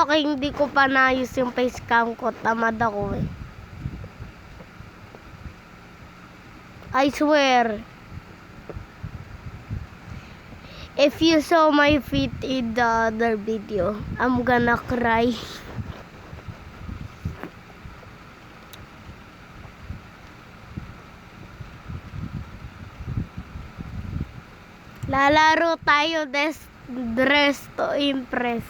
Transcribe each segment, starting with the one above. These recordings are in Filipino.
Okay, hindi ko pa naayos yung face cam ko. Tamad ako eh. I swear. If you saw my feet in the other video, I'm gonna cry. Lalaro tayo Dress to Impress.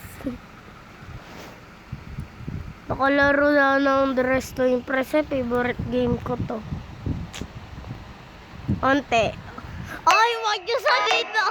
Nakalaro na ng Dress to Impress eh. Favorite game ko to. Onte. Ay, wag niyo sabihin na.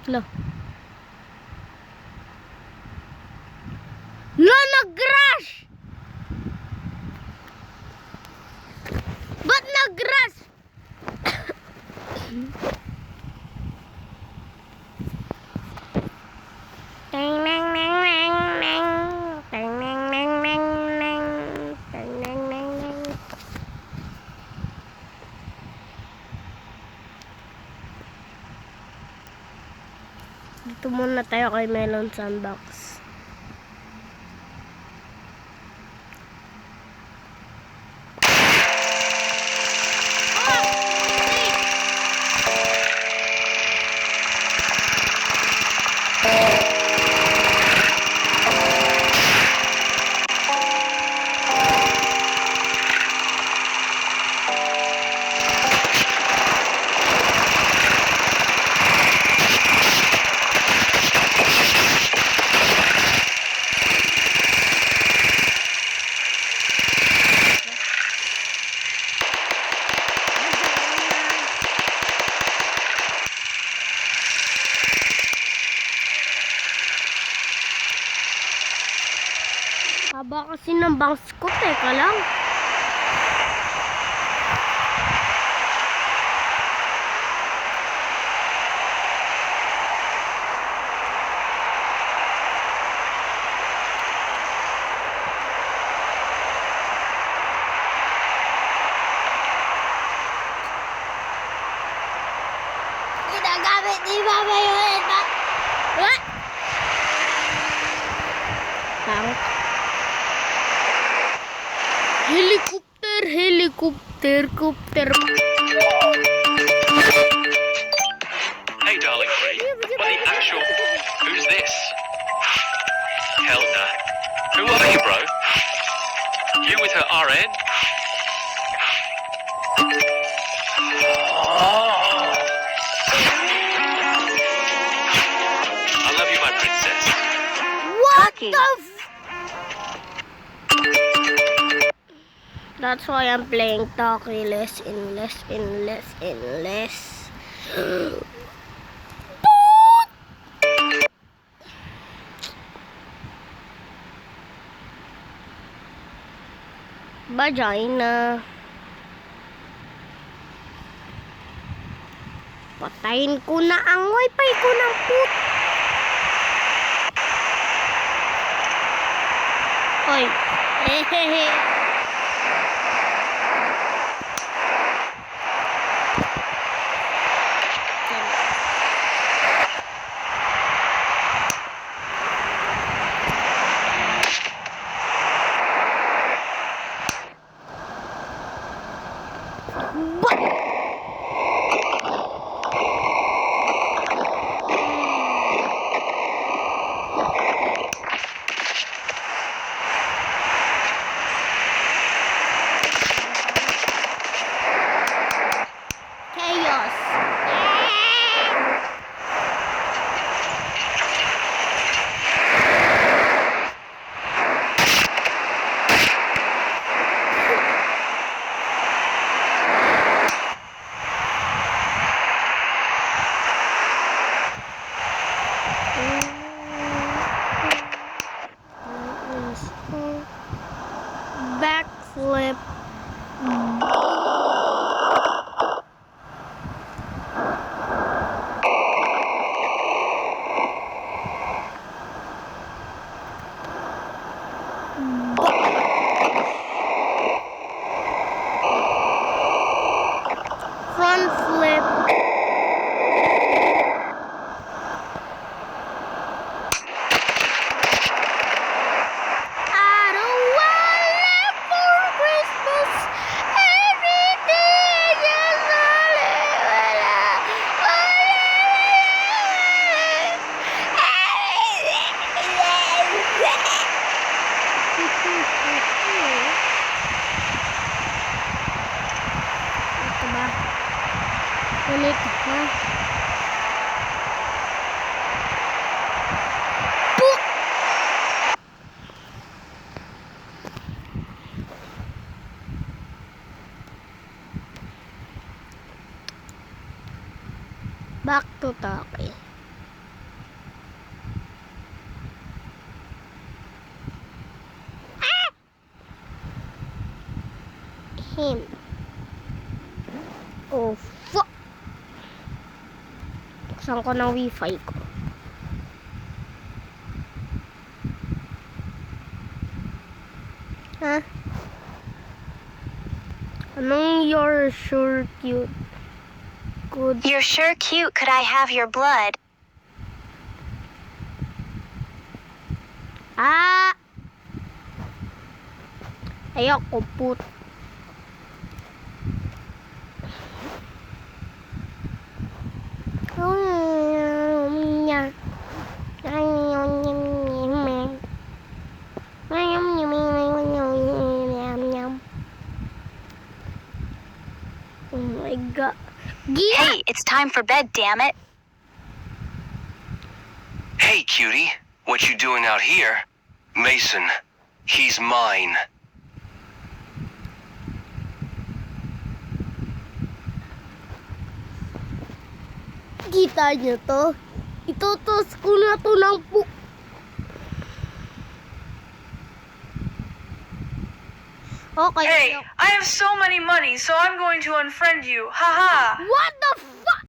Lo. Lo, nag-crash! Ba't nag-crash? Dito muna tayo kay Melon Sandbox. Haba kasi ng bangs ko, teka lang. Ginagamit ni Mama yun. What? Parang helicopter, helicopter, copter. Hey, darling Free. What the actual? Who's this? Hell nah. Who are you, bro? You with her RN? I love you, my princess. What the That's why I'm playing Taki less and less and less and less. Vagina. Patayin ko na ang wifi ko ng put. Hoy. Hehehe. Backflip. Front flip. Ulit, ha? Back to Taki. him. Oh, fuck! Buksan ko ng wifi ko. Ha? Anong you're sure cute? Good. You're sure cute. Could I have your blood? Ah! Ayoko put. Oh my god. Hey, it's time for bed, damn it. Hey, cutie. What you doing out here? Mason, he's mine. Kita niyo to? Itutos ko na to ng Okay. Hey, I have so many money, so I'm going to unfriend you. Haha. What the fuck?